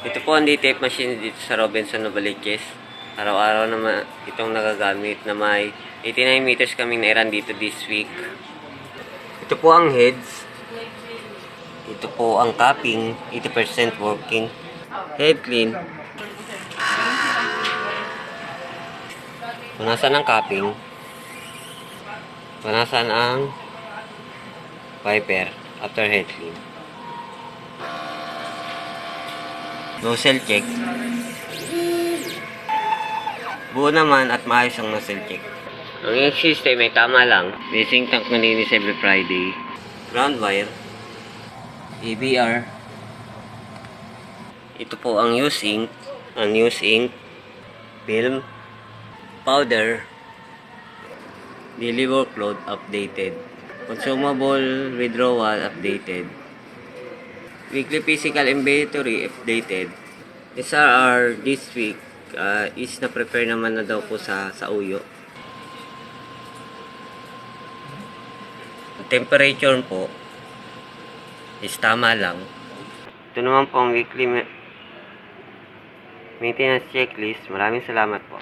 Ito po ang D-tape machine dito sa Robinson Novaliches. Araw-araw naman itong nagagamit na may 89 meters kaming nairan dito this week. Ito po ang heads. Ito po ang capping, 80% working. Head clean. Punasan ang capping. Punasan ang wiper after head clean. Nozzle check. Buo naman at maayos ang nozzle check. Ang ink system ay tama lang. Basing tank malinis every Friday. Ground wire. ABR. Ito po ang use ink. Unused ink. Film. Powder. Daily workload updated. Consumable withdrawal updated. Weekly physical inventory updated. SRR this week is na-prepare naman na daw po sa uyo. Temperature po is tama lang. Ito naman po ang weekly maintenance checklist. Maraming salamat po.